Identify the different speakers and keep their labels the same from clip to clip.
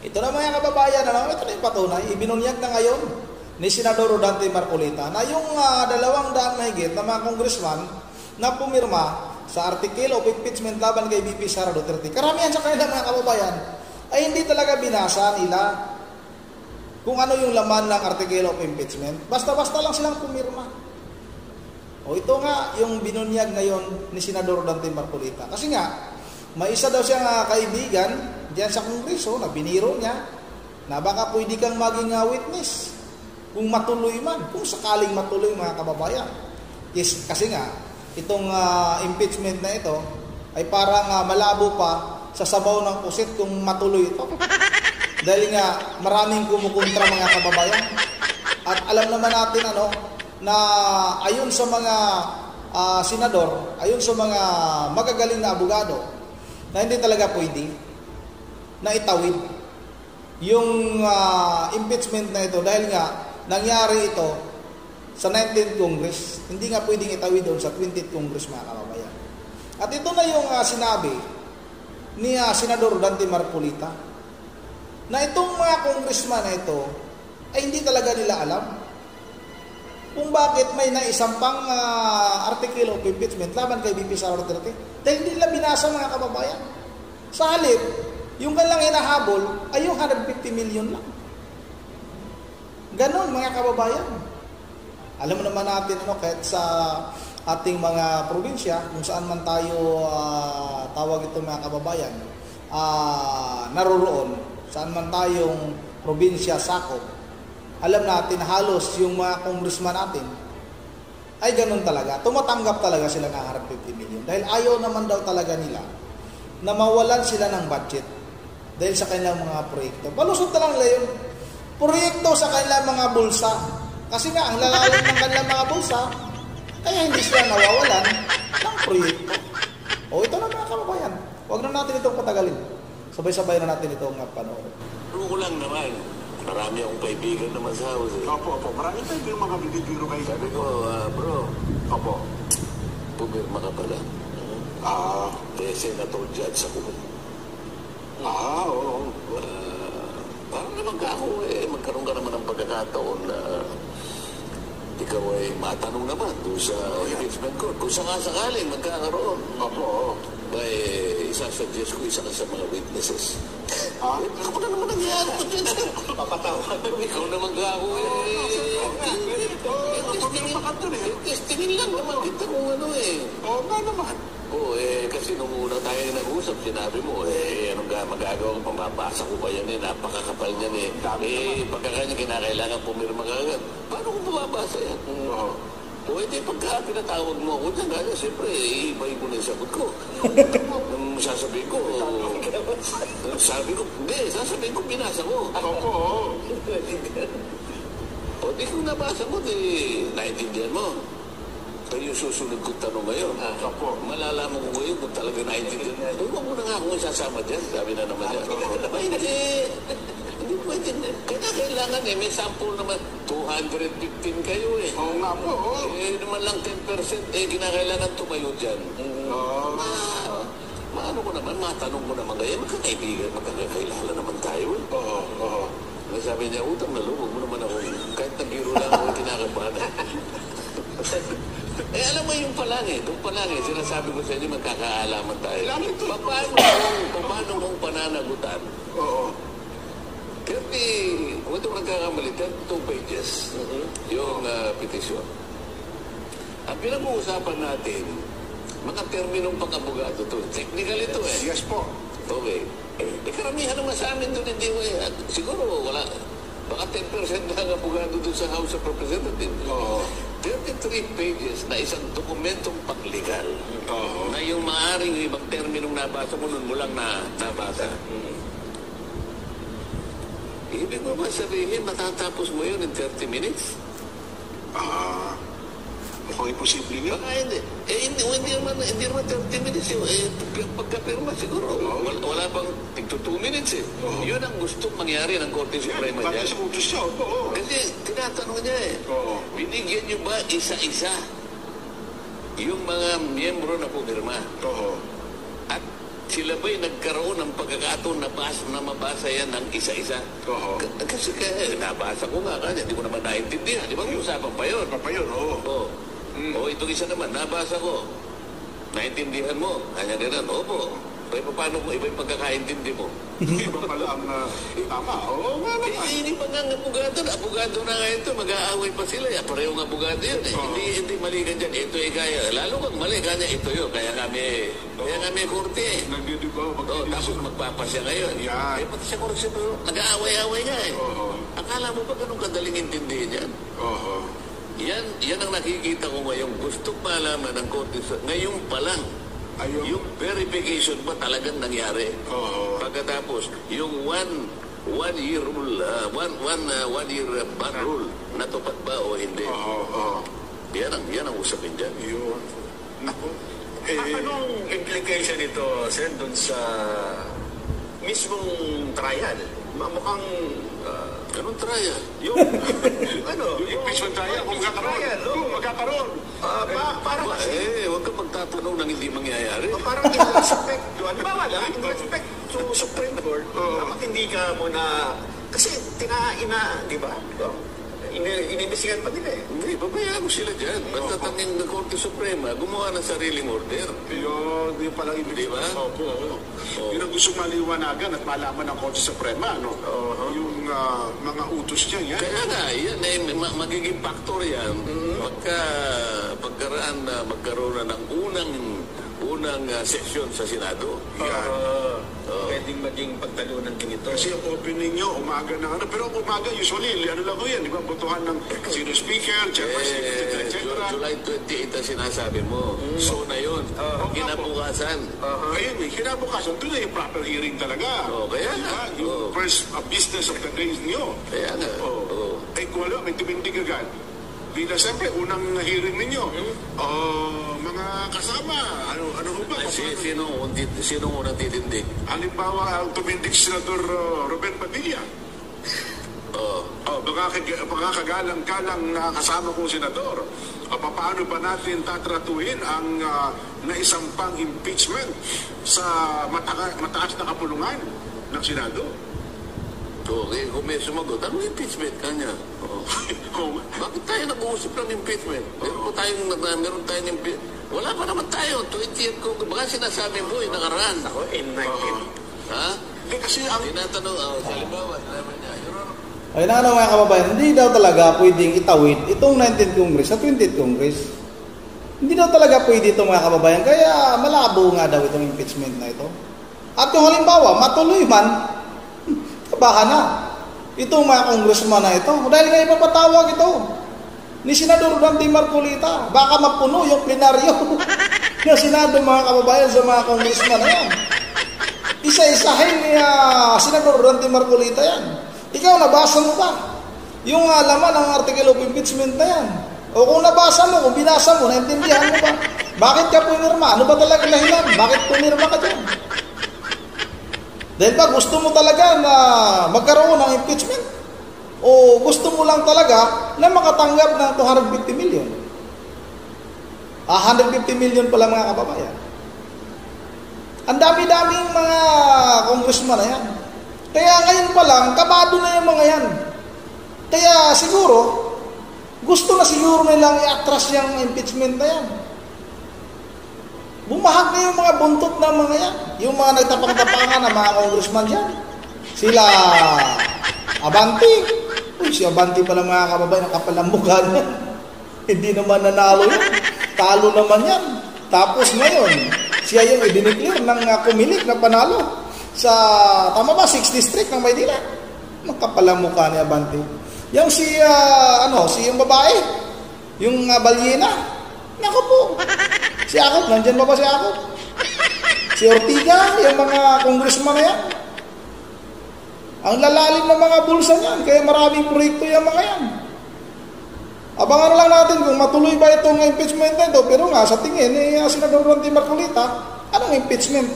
Speaker 1: Ito na mga kababayan, ito na yung patunay. Ibinunyag na ngayon ni Senador Rodante Marcolita na yung 200 mahigit na mga congressman na pumirma sa article of impeachment laban kay VP Sara Duterte. Karamihan sa kanila mga kababayan ay hindi talaga binasa nila kung ano yung laman ng article of impeachment. Basta-basta lang silang pumirma. O ito nga yung binunyag ngayon ni Senador Rodante Marcolita. Kasi nga, may isa daw siyang kaibigan diyan sa Kongreso na biniro niya na baka pwede kang maging witness kung matuloy man, kung sakaling matuloy mga kababayan. Yes, kasi nga, itong impeachment na ito ay parang malabo pa sa sabaw ng pusit kung matuloy ito. Dahil nga maraming kumukontra mga kababayan. At alam naman natin na ayon sa mga senador, ayon sa mga magagaling na abogado, na hindi talaga pwede na itawid yung impeachment na ito dahil nga nangyari ito sa 19th Congress. Hindi nga pwedeng itawid doon sa 20th Congress mga kababayan. At ito na yung sinabi ni Senador Rodante Marcolita na itong mga congressman na ito ay hindi talaga nila alam kung bakit may naisampang article of impeachment laban kay VP Sara Duterte. Dahil hindi nila binasa mga kababayan. Sa halip, yung kanilang hinahabol ay yung 150 million lang. Ganon mga kababayan. Alam mo naman natin kahit sa ating mga probinsya, kung saan man tayo tawag ito mga kababayan, naroroon, saan man tayong probinsya sakop, alam natin halos yung mga congressman natin ay ganun talaga. Tumatanggap talaga sila ng 150 million. Dahil ayaw naman daw talaga nila na mawalan sila ng budget dahil sa kanilang mga proyekto. Palusot na lang nila yung proyekto sa kanilang mga bulsa. Kasi nga, ang lalalim ng kanilang mga bulsa, kaya hindi sila nawawalan ng proyekto. O ito na mga kababayan. Huwag na natin itong patagalin. Sabay-sabay na natin itong panoorin.
Speaker 2: Ano ko lang naman. Marami akong kaibigan naman sa house.
Speaker 3: Opo. Marami tayong mga bibiro kayo.
Speaker 2: Sabi ko, bro.
Speaker 3: Opo.
Speaker 2: Pumirma ka pala. Senator Judge ako.
Speaker 3: Oo.
Speaker 2: Parang naman ka ako magkaroon ka naman ng pagkakataon na ikaw ay matanong naman doon sa impeachment court. Kung sakasakaling magkakaroon.
Speaker 3: Opo.
Speaker 2: Isasuggest ko isa ka sa mga witnesses. Ako na naman nangyari ko dyan.
Speaker 3: Papatawag.
Speaker 2: Ikaw naman ka ako testingin lang naman kita kung ano
Speaker 3: Oo nga naman.
Speaker 2: Kasi nung una tayo nag-usap, sinabi mo, anong magagawa ko, pamabasa ko ba yan napakakapal niyan pagkakanya kinakailangan pumirma ka agad. Paano ko pamabasa yan? Pagka pinatawag mo ako dyan, kaya siyempre, iibahin ko na yung sagot ko. Sasabihin ko, sasabihin ko, binasa ko.
Speaker 3: Opo.
Speaker 2: Di kung nabasa mo, naintindihan mo. Pero yung susunod kong tanong ngayon, malalaman ko ngayon kung talaga naintindihan. Huwag mo na nga akong isasama dyan, sabi na naman yan. Hindi pwede. Kailangan may sample naman. 215 kayo
Speaker 3: Oo nga po.
Speaker 2: Naman lang 10%, kinakailangan tumayo dyan. Maano ko naman, matanong ko naman kayo, magkakailangan naman tayo.
Speaker 3: Oo.
Speaker 2: Sabi niya, utang na loob mo naman ako. Kahit nag-giro lang ako, kinakabahan. Alam mo yung palangit, sinasabi ko sa inyo, magkakaalaman tayo. Paano mong pananagutan?
Speaker 3: Oo.
Speaker 2: Kasi, kung ito nagkakamali, 2 pages yung petisyon. Ang pinag-uusapan natin, mga terminong pang-abogado to. Technical ito
Speaker 3: Yes po.
Speaker 2: Okay. Karamihan naman sa amin doon, hindi mo siguro wala. Baka 10% na ang abogado doon sa House of Representatives. 33 pages na isang dokumentong pang-legal na yung maaaring ibang terminong nabasa mo nun mo lang nabasa. Ibig mo ba sabihin, matatapos mo yun in 30 minutes?
Speaker 3: Mukhang imposible nga.
Speaker 2: Hindi. Hindi naman 30 minutes yun. Pagkapirma siguro. Wala pang 2 minutes Yun ang gustong mangyari ng Korte Suprema dyan. Kasi tinatanong niya binigyan niyo ba isa-isa yung mga miyembro na pumirma?
Speaker 3: Oo.
Speaker 2: At Sila ba'y nagkaroon ng pagkakataon na mabasa yan ng isa-isa?
Speaker 3: Oo.
Speaker 2: Kasi nabasa ko nga kanya, hindi ko naman naintindihan. Di ba usapan pa yun?
Speaker 3: Pa yun, oo.
Speaker 2: Oo, itong isa naman, nabasa ko. Naintindihan mo? Kanya ganun, opo. Paano mo, iba yung pagkakaintindi mo?
Speaker 3: Iba pala ang tama. Oo nga naman.
Speaker 2: Hindi pa nga ang abogado na nga ito, mag-aaway pa sila. Pareho nga abogado yun eh. Hindi mali ka dyan, ito eh kaya. Lalo kang mali, kanya ito yun. Kaya kami korte eh.
Speaker 3: Nagdidibaw,
Speaker 2: Tapos magpapasya ngayon.
Speaker 3: Yan.
Speaker 2: Pati siya korte, nag-aaway-aaway nga eh.
Speaker 3: Oo.
Speaker 2: Akala mo ba ganun kadaling intindihin yan?
Speaker 3: Oo.
Speaker 2: Yan ang nakikita ko ngayon. Gusto malaman ng korte ngayon pa lang.
Speaker 3: Ayun.
Speaker 2: Yung verification ba talagang nangyari?
Speaker 3: Oo.
Speaker 2: Pagkatapos, yung one year rule, one year ban rule, natupad ba o hindi?
Speaker 3: Oo.
Speaker 2: Yan ang usapin dyan.
Speaker 3: Yun. Naku.
Speaker 4: Anong implication nito, Sen, dun sa mismong trial? Mukhang,
Speaker 2: Anong trial?
Speaker 4: yung,
Speaker 3: Yung impeachment trial, kung magkakaroon.
Speaker 4: trial,
Speaker 3: Kung magkakaroon.
Speaker 4: parang kasi,
Speaker 2: Huwag kang magtatanong ng hindi mangyayari.
Speaker 4: parang in respect to, halimbawa lang, in respect to Supreme Court, dapat hindi ka muna, kasi di ba? Inimbestigan pa nila eh.
Speaker 2: Hindi, babayaan mo sila dyan. Basta tanging ng Korte Suprema, gumawa ng sariling order.
Speaker 3: Yun palang ibig.
Speaker 2: Di ba?
Speaker 3: Opo. Yun ang gusto maliwanagan at malaman ng Korte Suprema, no? Yung mga utos niya, yan.
Speaker 2: Kaya nga, yan magiging factor yan. Pagkaraan na magkaroon na ng unang session sa Senado.
Speaker 4: Pwedeng maging pagtalunan din ito.
Speaker 3: Kasi ang opening nyo, umaga na pero ang umaga, usually, ano lang ko yan, di ba? Botohan ng sino speaker, chairperson, etc.
Speaker 2: July 28 ang sinasabi mo. So na yun. Kinabukasan.
Speaker 3: Ayun eh, kinabukasan, doon na yung proper hearing talaga.
Speaker 2: Kaya
Speaker 3: Di
Speaker 2: nga.
Speaker 3: ba? Yung first business of the day nyo.
Speaker 2: Kaya nga.
Speaker 3: Eh kung alam, may tumindig agad. Bila siyempre, unang hearing ninyo. Mga kasama, ano ho ba?
Speaker 2: Sino unang titindig?
Speaker 3: Halimbawa, ang tumindig si Senador Ruben Padilla. Baka kagalang-galang na kasama kong senador. Paano ba natin tatratuhin ang naisampang impeachment sa mataas na kapulungan ng Senado?
Speaker 2: Okay, kung may sumagot, anong impeachment kanya? Bakit tayo nag-uusap ng impeachment? Meron tayong impeachment. Wala pa naman tayo. 20th ko. Baka sinasabi mo, nakaraan.
Speaker 4: Ako, in 19.
Speaker 2: Ha?
Speaker 3: Hindi kasi ang...
Speaker 2: Tinatanong, sa halimbawa, sinabi niya, Your Honor,
Speaker 1: Ay na mga kababayan, hindi daw talaga pwedeng itawid itong 19th Congress sa 20th Congress. Hindi daw talaga pwede ito mga kababayan. Kaya malabo nga daw itong impeachment na ito. At yung halimbawa, matuloy man, kabahan na. Itong mga congressman na ito. Dahil nga ipapatawag ito ni Senador Dante Marcolita. Baka mapuno yung plenaryo ng Senado mga kababayan sa mga congressman na yan. Isa-isahin ni Senador Dante Marcolita yan. Ikaw, nabasa mo ba yung laman ng article of impeachment na yan? O kung nabasa mo, kung binasa mo, naintindihan mo ba? Bakit ka pumirma? Ano ba talaga dahilan? Bakit pumirma ka dyan? Dahil ba gusto mo talaga na magkaroon ng impeachment? O gusto mo lang talaga na makatanggap ng 250 million? 150 million pala mga kababayan. Ang dami-daming mga congressman na yan. Kaya ngayon pa lang, kabado na yung mga yan. Kaya siguro, gusto na siguro nilang i-atras yung impeachment na yan. Bumahag na yung mga buntot ng mga yan. Yung mga nagtapang-tapangan ng mga congressman dyan. Sila Abante. Uy, si Abante pala mga kababayan, ang kapal ng mukha niya. Hindi naman nanalo yan. Talo naman yan. Tapos ngayon, siya yung i-declare ng kumilik na panalo sa, tama ba, 6th District ng Maynila. Ang kapal ng mukha ni Abante. Yung si yung babae, yung Balyena. Naku po. Si Akop, nandyan ba si Akop? Si Ortiga, yung mga congressman na yan. Ang lalalim ng mga bulsa niyan, kaya maraming proyekto yung mga yan. Abangan lang natin kung matuloy ba itong impeachment na ito. Pero nga, sa tingin ni Senador Dante Marcolita, anong impeachment?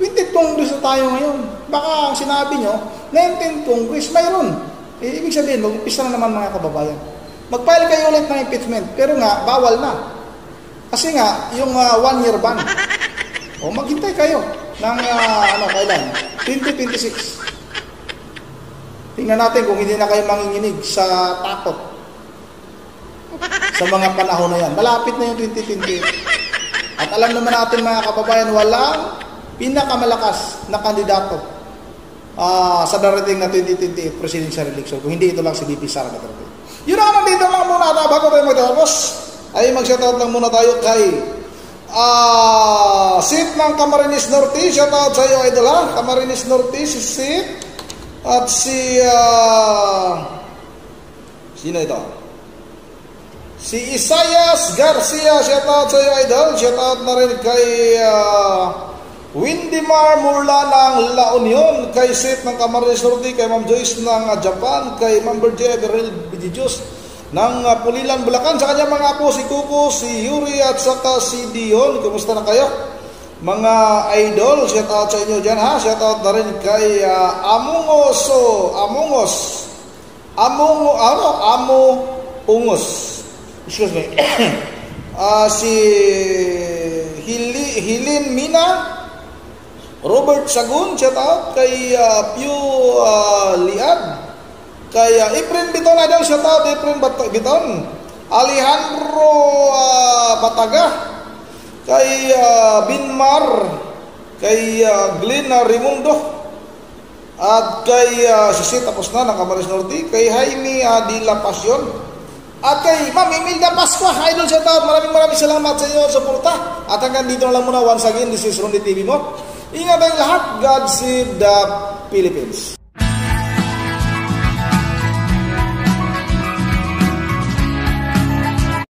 Speaker 1: 20th Congress na tayo ngayon. Baka ang sinabi nyo, 19th Congress, mayroon. Ibig sabihin, mag-umpisa na naman mga kababayan. Mag-file kayo ulit ng impeachment, pero nga, bawal na. Kasi nga, yung 1 year ban. O maghintay kayo. ng kailan? 2026. Tingnan natin kung hindi na kayo manginginig sa takot sa mga panahon na yan. Malapit na yung 2028. At alam naman natin mga kababayan, walang pinakamalakas na kandidato sa darating na 2028 presidential election. Kung hindi, ito lang si VP Sara Duterte. Yun ang nandito lang muna. Bago tayo magtatapos, ay mag-shoutout lang muna tayo kay Sid ng Camarines Norte. Shoutout sa iyo, idol ha. Camarines Norte, si Sid. At si sino ito? Si Isayas Garcia. Shoutout sa iyo, idol. Shoutout na rin kay Windimar Murla ng La Union, kay Sid ng Camarines Norte, kay Ma'am Joyce ng Japan, kay Ma'am Berje Beril Bidijos ng Pulilan, Bulacan, sa kanya mga apo, si Kuko, si Yuri at saka si Dion. Kumusta na kayo mga idol? Shout out sa inyo dyan ha. Shout out na rin kay excuse me. Si Hilin Mina, Robert Sagun, shout out kay Pew Liad, kay Efren Biton, idol, shout out Efren Biton, Alejandro Bataga, kay Binmar, kay Glenn Rimundo, at kay Sisi tapos na ng Camarines Norte, kay Jaime de la Pasión, at kay Ma'am Imelda Pascua, idol, shout out. Maraming salamat sa inyo suporta. At hanggang dito na lang muna. Once again, this is Ronnie TV mo. Ingat tayong lahat. God save the Philippines.